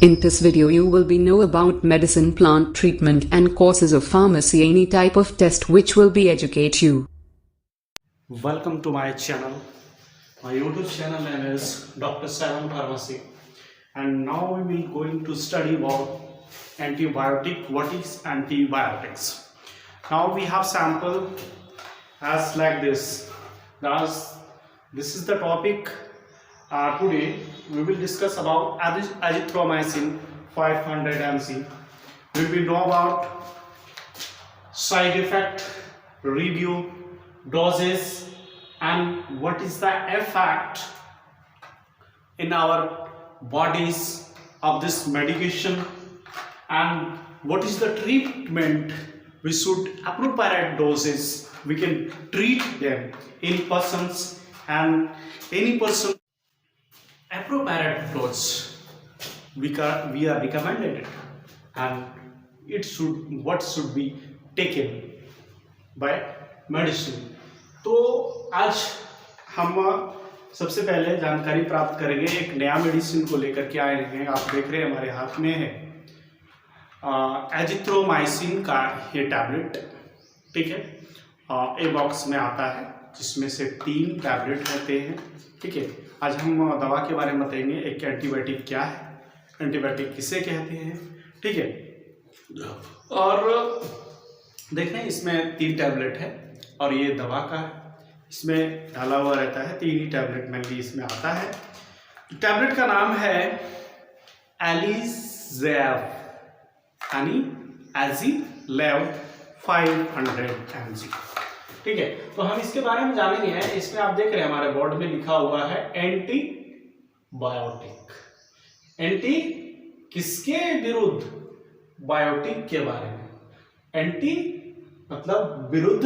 In this video you will be know about medicine, plant treatment and courses of pharmacy, any type of test which will be educate you. Welcome to my channel. My YouTube channel name is Dr. Seven Pharmacy, and now we will going to study about antibiotic. What is antibiotics? Now we have sample as like this. Thus, this is the topic. Today we will discuss about azithromycin 500 mg. We will know about side effect, review, doses, and what is the effect in our bodies of this medication, and what is the treatment we should appropriate doses we can treat them in persons, and any person appropriate dose we are recommended, and it should what should be taken by medicine. तो आज हम सबसे पहले जानकारी प्राप्त करेंगे एक नया मेडिसिन को लेकर के आए हैं. आप देख रहे हैं हमारे हाथ में है एजिथ्रोमाइसिन का ये टैबलेट. ठीक है, ए बॉक्स में आता है जिसमें से 3 टैबलेट रहते हैं. ठीक है, आज हम दवा के बारे में बताएंगे. एक एंटीबायोटिक क्या है, एंटीबायोटिक किसे कहते हैं. ठीक है, और देख रहे हैं इसमें 3 टैबलेट है और ये दवा का इसमें डाला हुआ रहता है. 3 ही टैबलेट मेनली इसमें आता है. टैबलेट का नाम है एलिज़ेव, यानी एजिलेव 500 mg. ठीक है, तो हम इसके बारे में जानेंगे. इसमें आप देख रहे हैं हमारे बोर्ड में लिखा हुआ है एंटीबायोटिक. एंटी किसके विरुद्ध? बायोटिक के बारे में. एंटी मतलब विरुद्ध,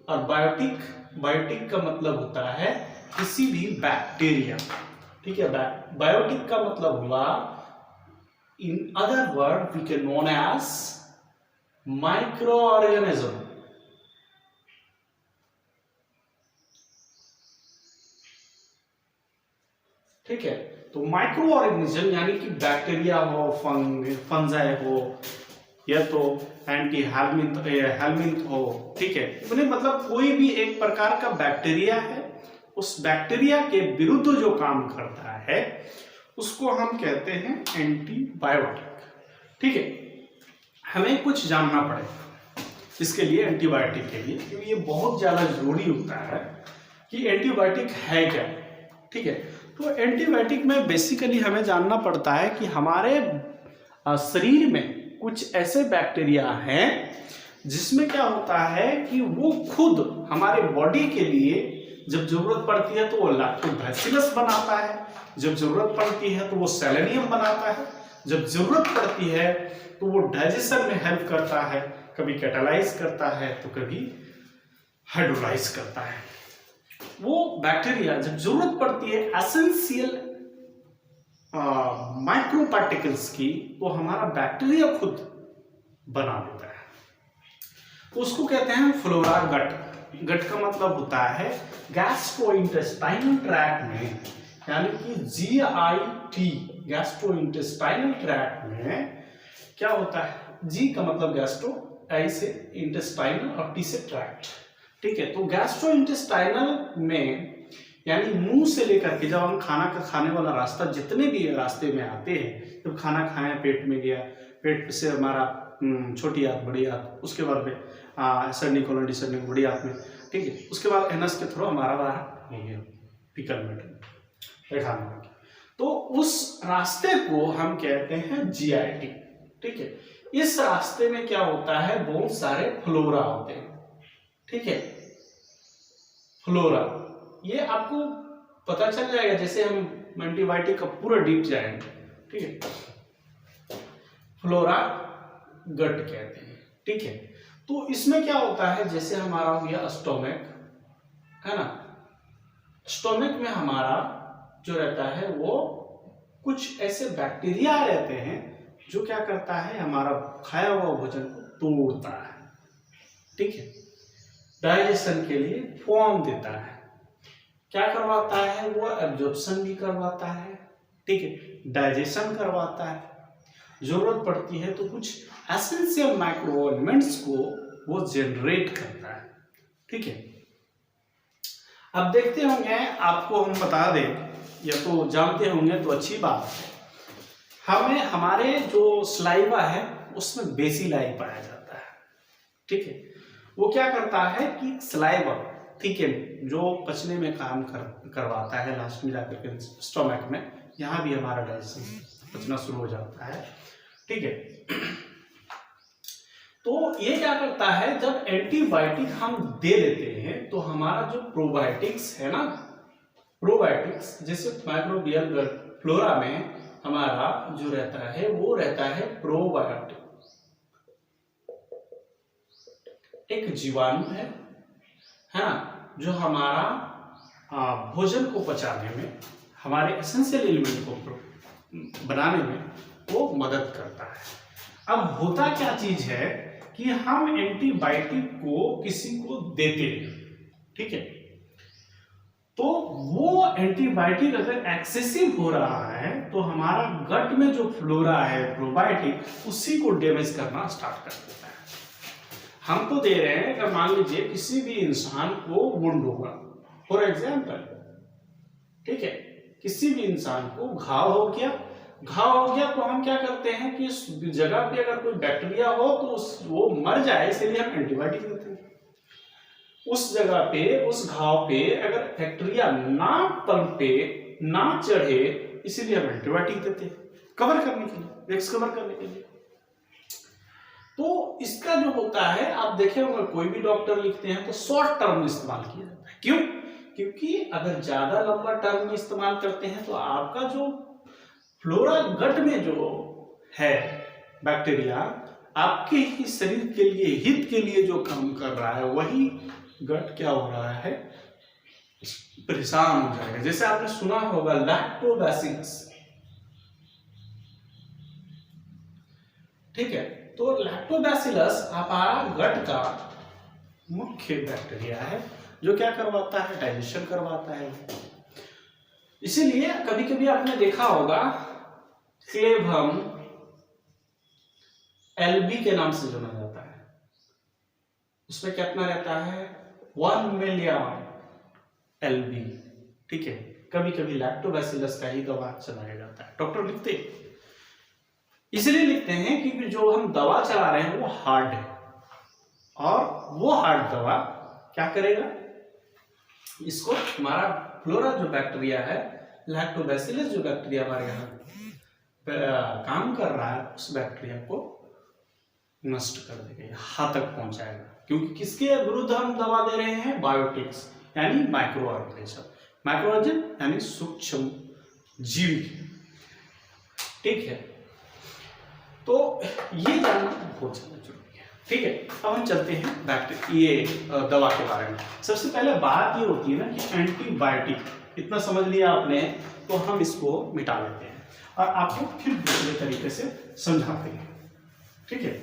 और बायोटिक, बायोटिक का मतलब होता है किसी भी बैक्टीरिया. ठीक है, बायोटिक का मतलब हुआ, in other word we can known as micro organism. ठीक है, तो माइक्रो ऑर्गेनिज्म यानी कि बैक्टीरिया हो, फंजाई हो, या तो एंटी हेलमिंथ हो. ठीक है, मतलब कोई भी एक प्रकार का बैक्टीरिया है, उस बैक्टीरिया के विरुद्ध जो काम करता है उसको हम कहते हैं एंटीबायोटिक. ठीक है, हमें कुछ जानना पड़ेगा इसके लिए, एंटीबायोटिक के लिए, क्योंकि ये बहुत ज्यादा जरूरी होता है कि एंटीबायोटिक है क्या. ठीक है, तो एंटीबायोटिक में बेसिकली हमें जानना पड़ता है कि हमारे शरीर में कुछ ऐसे बैक्टीरिया हैं जिसमें क्या होता है कि वो खुद हमारे बॉडी के लिए जब जरूरत पड़ती है तो वो लैक्टोबैसिलस बनाता है, जब जरूरत पड़ती है तो वो सेलेनियम बनाता है, जब जरूरत पड़ती है तो वो डाइजेशन में हेल्प करता है, कभी कैटालाइज करता है तो कभी हाइड्रोलाइज करता है. वो बैक्टीरिया जब जरूरत पड़ती है एसेंशियल माइक्रो पार्टिकल्स की, तो हमारा बैक्टीरिया खुद बना देता है. तो उसको कहते हैं फ्लोरा गट. गट का मतलब होता है गैस्ट्रोइंटेस्टाइनल ट्रैक्ट में, यानी कि GIT, गैस्ट्रोइंटेस्टाइनल ट्रैक्ट में क्या होता है. जी का मतलब गैस्ट्रो, आई से इंटेस्टाइनल और टी से ट्रैक्ट. ठीक है, तो गैस्ट्रोइंटेस्टाइनल में यानी मुंह से लेकर के जब हम खाना का खाने वाला रास्ता, जितने भी रास्ते में आते हैं, जब खाना खाए पेट में गया, पेट से हमारा छोटी आंत, बड़ी आंत, उसके बाद में सरनी कोलन डिसर्नी बड़ी आंत में. ठीक है, उसके बाद एनस के थ्रू हमारा बाहर पिकल में खाना. तो उस रास्ते को हम कहते हैं GIT. ठीक है, इस रास्ते में क्या होता है, बहुत सारे फ्लोरा होते हैं. ठीक है, फ्लोरा ये आपको पता चल जाएगा जैसे हम एंटीबायोटिक का पूरा डीप जाएंगे. ठीक है, फ्लोरा गट कहते हैं. ठीक है, तो इसमें क्या होता है, जैसे हमारा हो गया स्टोमक, है ना. स्टोमक में हमारा जो रहता है वो कुछ ऐसे बैक्टीरिया रहते हैं जो क्या करता है, हमारा खाया हुआ भोजन को तोड़ता है. ठीक है, डाइजेशन के लिए फॉर्म देता है. क्या करवाता है, वो एब्जॉर्प्शन भी करवाता है. ठीक है, डाइजेशन करवाता है, जरूरत पड़ती है तो कुछ एसेंशियल माइक्रो एलिमेंट्स को वो जनरेट करता है। ठीक है, अब देखते होंगे, आपको हम बता दें या तो जानते होंगे तो अच्छी बात है, हमें हमारे जो सलाइवा है उसमें बेसिलाई पाया जाता है। ठीक है, वो क्या करता है कि सलाइवा, ठीक है, जो पचने में काम करवाता है, लास्ट में जाकर के स्टोमक में, यहाँ भी हमारा डाइजेशन पचना शुरू हो जाता है। ठीक है, तो ये क्या करता है, जब एंटीबायोटिक हम दे देते हैं तो हमारा जो प्रोबायोटिक्स है ना, प्रोबायोटिक्स जैसे माइक्रोबियल फ्लोरा में हमारा जो रहता है वो रहता है प्रोबायोटिक, एक जीवाणु है ना, जो हमारा भोजन को पचाने में, हमारे एसेंशियल एलिमेंट को बनाने में वो मदद करता है। अब होता क्या चीज है कि हम एंटीबायोटिक को किसी को देते हैं, ठीक है, तो वो एंटीबायोटिक अगर एक्सेसिव हो रहा है तो हमारा गट में जो फ्लोरा है प्रोबायोटिक उसी को डैमेज करना स्टार्ट कर देता है। हम तो दे रहे हैं, अगर मान लीजिए किसी भी इंसान को वुंड होगा, फॉर एग्जाम्पल, ठीक है, किसी भी इंसान को घाव हो गया तो हम क्या करते हैं कि उस जगह पे अगर कोई बैक्टीरिया हो तो वो मर जाए, इसलिए हम एंटीबायोटिक देते हैं। उस जगह पे, उस घाव पे अगर बैक्टीरिया ना पनपे, ना चढ़े, इसीलिए हम एंटीबायोटिक देते हैं, कवर करने के लिए, वेक्स कवर करने के लिए। तो इसका जो होता है, आप देखे होंगे कोई भी डॉक्टर लिखते हैं तो शॉर्ट टर्म में इस्तेमाल किया जाता है। क्यों? क्योंकि अगर ज्यादा लंबा टर्म में इस्तेमाल करते हैं तो आपका जो फ्लोरा गट में जो है बैक्टीरिया, आपके ही शरीर के लिए, हित के लिए जो काम कर रहा है, वही गट क्या हो रहा है, परेशान हो जाएगा। जैसे आपने सुना होगा लैक्टोबैसिलस, ठीक है, तो लैक्टोबैसिलस हमारा गट का मुख्य बैक्टीरिया है जो क्या करवाता है, डाइजेशन करवाता है। इसीलिए कभी कभी आपने देखा होगा फ्लेवम एलबी के नाम से जाना जाता है, उसमें कितना रहता है, 1 मिलियन एलबी। ठीक है, कभी कभी लैक्टोबैसिलस का ही दवा चलाया जाता है, डॉक्टर लिखते इसलिए लिखते हैं क्योंकि जो हम दवा चला रहे हैं वो हार्ड है, और वो हार्ड दवा क्या करेगा, इसको हमारा फ्लोरा जो बैक्टीरिया है, लैक्टोबैसिलस जो बैक्टीरिया हमारे यहाँ काम कर रहा है, उस बैक्टीरिया को नष्ट कर देगा, हाथ तक पहुंचाएगा। क्योंकि किसके विरुद्ध हम दवा दे रहे हैं, बायोटिक्स यानी माइक्रो ऑर्गेनिज्म, माइक्रो ऑर्गेनिज्म यानी सूक्ष्म जीव। ठीक है, तो ये जानना बहुत ज्यादा जरूरी है। ठीक है, अब हम चलते हैं ये दवा के बारे में। सबसे पहले बात ये होती है ना कि एंटीबायोटिक, इतना समझ लिया आपने, तो हम इसको मिटा लेते हैं और आपको फिर दूसरे तरीके से समझाते हैं। ठीक है,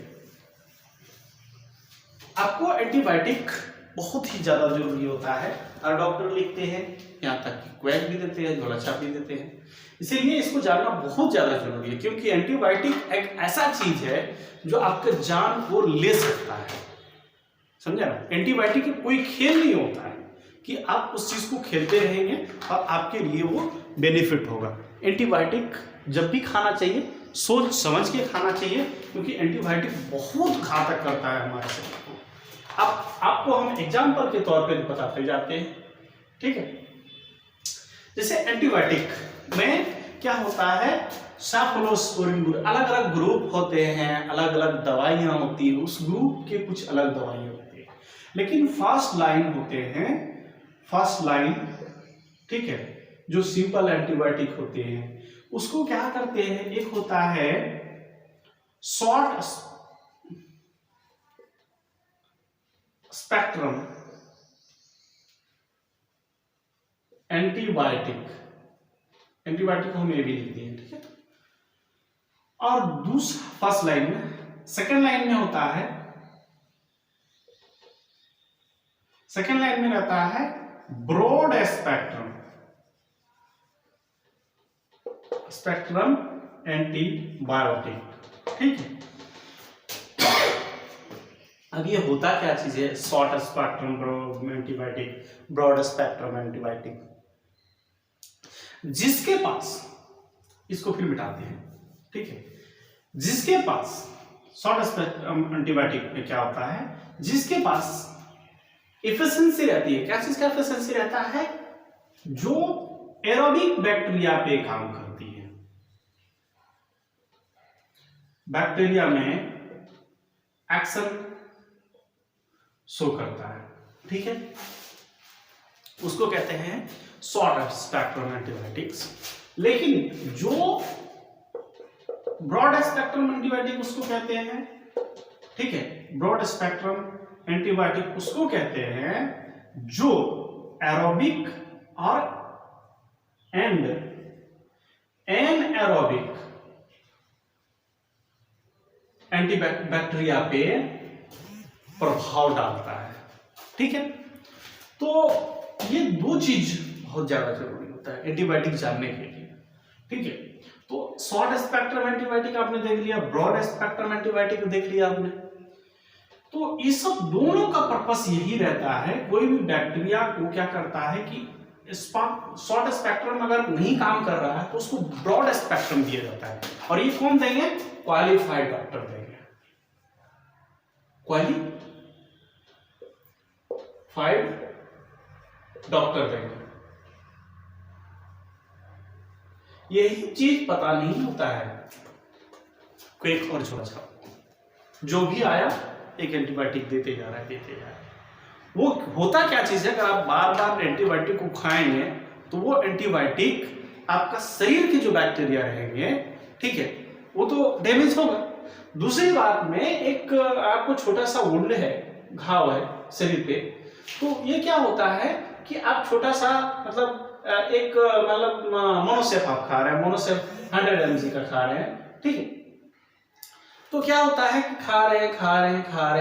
आपको एंटीबायोटिक बहुत ही ज्यादा जरूरी होता है, और डॉक्टर लिखते हैं, यहाँ तक कि क्वैक भी देते हैं, झोला छाप भी देते हैं। इसीलिए इसको जानना बहुत ज्यादा जरूरी है, क्योंकि एंटीबायोटिक एक ऐसा चीज है जो आपके जान को ले सकता है। समझा ना? एंटीबायोटिक का कोई खेल नहीं होता है कि आप उस चीज को खेलते रहेंगे और आपके लिए वो बेनिफिट होगा। एंटीबायोटिक जब भी खाना चाहिए सोच समझ के खाना चाहिए, क्योंकि एंटीबायोटिक बहुत घातक करता है हमारे शरीर को। अब आपको हम एग्जाम्पल के तौर पे बताते जाते हैं। ठीक है, जैसे एंटीबायोटिक में क्या होता है, सेफलोस्पोरिन ग्रुप, अलग अलग ग्रुप होते हैं, अलग अलग दवाइयां होती है, उस ग्रुप के कुछ अलग दवाइयां होती है, लेकिन फर्स्ट लाइन होते हैं, फर्स्ट लाइन, ठीक है, जो सिंपल एंटीबायोटिक होते हैं, उसको क्या करते हैं, एक होता है शॉर्ट स्पेक्ट्रम एंटीबायोटिक, एंटीबायोटिक हम ये भी लिख दिए। ठीक है, और दूसरा फर्स्ट लाइन में, सेकेंड लाइन में होता है, सेकेंड लाइन में रहता है ब्रॉड स्पेक्ट्रम, स्पेक्ट्रम एंटीबायोटिक। ठीक है। अब ये होता क्या चीज है, short spectrum antibiotic, broad spectrum antibiotic, जिसके पास, इसको फिर मिटाते हैं, ठीक है, जिसके पास शॉर्ट स्पेक्ट्रम एंटीबायोटिक में क्या होता है, जिसके पास एफिशिएंसी रहती है, क्या चीज का एफिशिएंसी रहता है, जो एरोबिक बैक्टीरिया पे काम करती है। बैक्टीरिया में एक्शन शो करता है, ठीक है, उसको कहते हैं शॉर्ट स्पेक्ट्रम एंटीबायोटिक्स। लेकिन जो ब्रॉड स्पेक्ट्रम एंटीबायोटिक उसको कहते हैं, ठीक है, ब्रॉड स्पेक्ट्रम एंटीबायोटिक उसको कहते हैं जो एरोबिक और एंड एनएरोबिक एंटीबैक्टीरिया पे प्रभाव डालता है, ठीक है। तो ये दो चीज बहुत ज्यादा जरूरी होता है एंटीबायोटिक जानने के लिए, ठीक है। तो शॉर्ट स्पेक्ट्रम एंटीबायोटिक आपने देख लिया, ब्रॉड स्पेक्ट्रम एंटीबायोटिक देख लिया आपने। तो ये सब दोनों का पर्पस यही रहता है, कोई भी बैक्टीरिया को क्या करता है कि शॉर्ट स्पेक्ट्रम अगर नहीं काम कर रहा है तो उसको ब्रॉड स्पेक्ट्रम दिया जाता है, और ये कौन देंगे, क्वालिफाइड डॉक्टर देंगे, क्वालिफाइड डॉक्टर देंगे। यही चीज पता नहीं होता है। कोई एक और छोटा सा, जो भी आया एक एंटीबायोटिक देते जा रहा है, देते जा रहा है। वो होता क्या चीज है, अगर आप बार बार एंटीबायोटिक को खाएंगे तो वो एंटीबायोटिक आपका शरीर के जो बैक्टीरिया रहेंगे, ठीक है, वो तो डैमेज होगा। दूसरी बात में एक आपको छोटा सा वुंड है, घाव है शरीर पे, तो ये क्या होता है कि आप छोटा सा मतलब एक मतलब मोनोसेफ आप खा रहे हैं, मोनोसेफ 100 mg का खा रहे हैं, ठीक है। तो क्या होता है कि खा रहे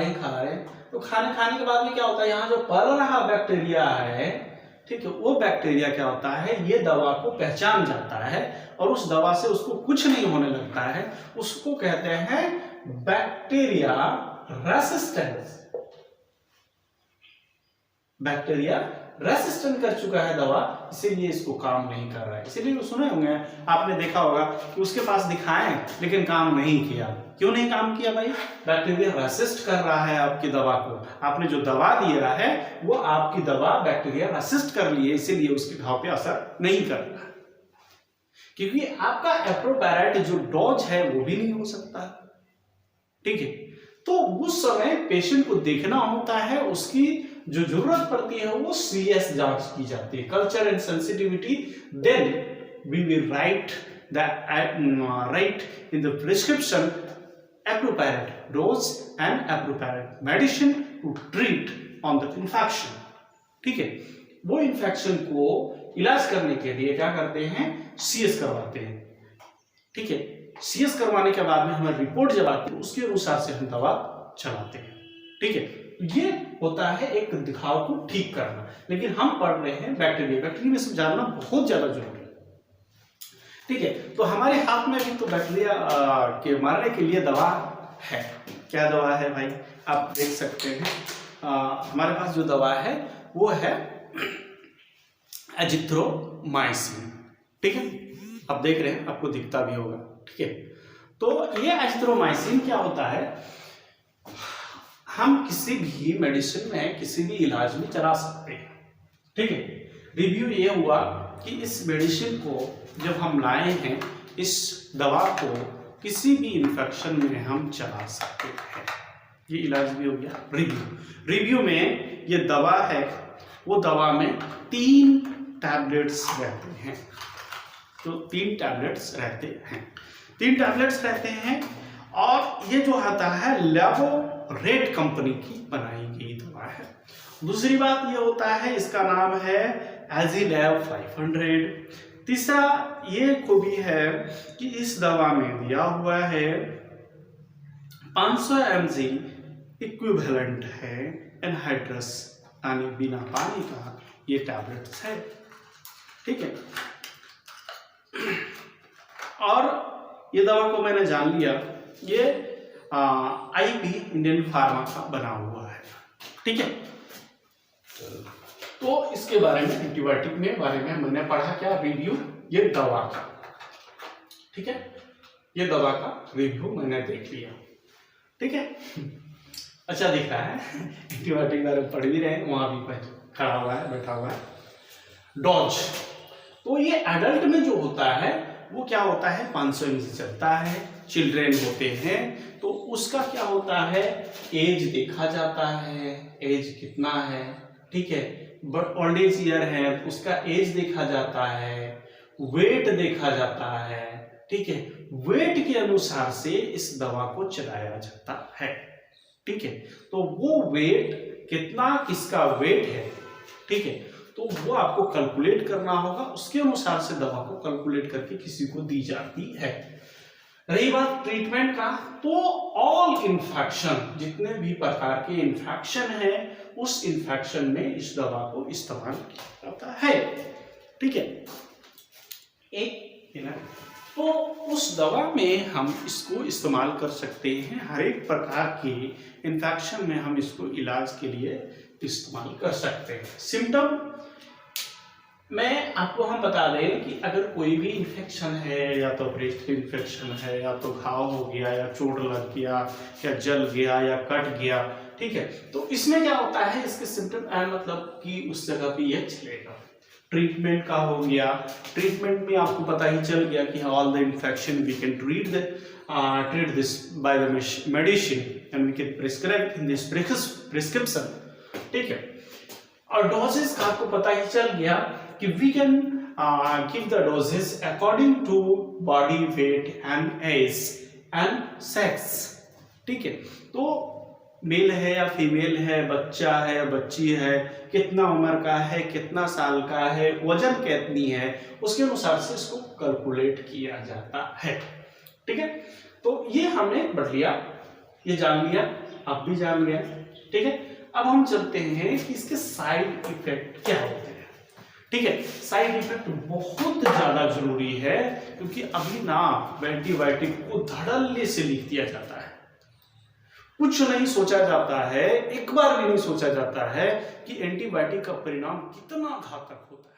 हैं, तो खाने के बाद में क्या होता है, यहाँ जो पल रहा बैक्टीरिया है, ठीक है, वो बैक्टीरिया क्या होता है, ये दवा को पहचान जाता है और उस दवा से उसको कुछ नहीं होने लगता है, उसको कहते हैं बैक्टीरिया रेसिस्टेंस। बैक्टीरिया रेसिस्टेंट कर चुका है दवा, इसीलिए इसको काम नहीं कर रहा है। इसीलिए वो सुने होंगे, आपने देखा होगा कि उसके पास दिखाएं लेकिन काम नहीं किया। क्यों नहीं काम किया भाई, बैक्टीरिया रेसिस्ट कर रहा है आपकी दवा को। आपने जो दवा दिया है वो आपकी दवा बैक्टीरिया रेसिस्ट कर लिए, इसीलिए उसके घाव पे असर नहीं कर रहा है, क्योंकि आपका एप्रोपैरेट जो डोज है वो भी नहीं हो सकता, ठीक है। तो उस समय पेशेंट को देखना होता है, उसकी जो जरूरत पड़ती है वो सीएस जांच की जाती है, culture and sensitivity. Then we will write in the prescription appropriate dose and appropriate medicine to treat on the infection, ठीक है। वो इन्फेक्शन को इलाज करने के लिए क्या करते हैं, सीएस करवाते हैं, ठीक है। सीएस करवाने के बाद में हमें रिपोर्ट जब आती है उसके अनुसार से हम दवा चलाते हैं, ठीक है। ये होता है एक दिखाव को ठीक करना, लेकिन हम पढ़ रहे हैं बैक्टीरिया में सब जानना बहुत ज्यादा जरूरी है, ठीक है। तो हमारे हाथ में भी तो बैक्टीरिया के मारने के लिए दवा है। क्या दवा है भाई, आप देख सकते हैं, हमारे पास जो दवा है वो है एजिथ्रोमाइसिन, ठीक है। आप देख रहे हैं, आपको दिखता भी होगा, ठीक है। तो ये एजिथ्रोमाइसिन क्या होता है, हम किसी भी मेडिसिन में, किसी भी इलाज में चला सकते हैं, ठीक है। रिव्यू ये हुआ कि इस मेडिसिन को जब हम लाए हैं, इस दवा को किसी भी इन्फेक्शन में हम चला सकते हैं। ये इलाज भी हो गया। रिव्यू में ये दवा है, वो दवा में 3 टैबलेट्स रहते हैं, तो 3 टैबलेट्स रहते हैं, और ये जो आता है लेबोरेट कंपनी की बनाई गई दवा है। दूसरी बात ये होता है, इसका नाम है एजिलैब 500। तीसरा ये खूबी है कि इस दवा में दिया हुआ है 500 mg इक्विवेलेंट है एनहाइड्रस, यानी बिना पानी का ये टैबलेट्स है, ठीक है। और ये दवा को मैंने जान लिया ये आईपी इंडियन फार्मा का बना हुआ है, ठीक है। तो इसके बारे में एंटीबायोटिक में बारे में हमने पढ़ा क्या, रिव्यू, ये दवा का, ठीक है, ये दवा का रिव्यू मैंने देख लिया, ठीक है। अच्छा दिख रहा है एंटीबायोटिक बारे में पढ़ भी रहे हैं, वहां भी खड़ा हुआ है, बैठा हुआ है। डोज, तो ये एडल्ट में जो होता है वो क्या होता है, 500 ml से चलता है। चिल्ड्रेन होते हैं तो उसका क्या होता है, एज देखा जाता है, एज कितना है, ठीक है। बट ओल्ड एज ईयर है तो उसका एज देखा जाता है, वेट देखा जाता है, ठीक है। वेट के अनुसार से इस दवा को चलाया जाता है, ठीक है। तो वो वेट कितना, किसका वेट है, ठीक है, तो वो आपको कैलकुलेट करना होगा, उसके अनुसार से दवा को कैलकुलेट करके किसी को दी जाती है। रही बात ट्रीटमेंट का, तो ऑल इन्फेक्शन, जितने भी प्रकार के इन्फेक्शन है उस इन्फेक्शन में इस दवा को इस्तेमाल किया जाता है, ठीक है। एक तो उस दवा में हम इसको इस्तेमाल कर सकते हैं, हर एक प्रकार के इन्फेक्शन में हम इसको इलाज के लिए इस्तेमाल कर सकते हैं। सिम्टम में आपको हम बता दें कि अगर कोई भी इन्फेक्शन है, या तो ब्रेस्ट इन्फेक्शन है, या तो घाव हो गया, या चोट लग गया, या जल गया, या कट गया, ठीक है, तो इसमें क्या होता है, इसके सिम्टम मतलब कि उस जगह पे ये चलेगा। ट्रीटमेंट का हो गया, ट्रीटमेंट में आपको पता ही चल गया कि all the infection we can treat this by the medicine and we can prescribe in this prescription, ठीक है। और डोजेस का आपको पता ही चल गया कि we can give the doses according to body weight and age and sex, ठीक है। तो मेल है या फीमेल है, बच्चा है या बच्ची है, कितना उम्र का है, कितना साल का है, वजन कितनी है, उसके अनुसार से इसको कैलकुलेट किया जाता है, ठीक है। तो ये हमने पढ़ लिया, ये जान लिया, आप भी जान गए, ठीक है। अब हम चलते हैं कि इसके साइड इफेक्ट क्या होते हैं, ठीक है। साइड इफेक्ट बहुत ज्यादा जरूरी है, क्योंकि अभी ना एंटीबायोटिक को धड़ल्ले से लिख दिया जाता है, कुछ नहीं सोचा जाता है, एक बार भी नहीं सोचा जाता है कि एंटीबायोटिक का परिणाम कितना घातक होता है।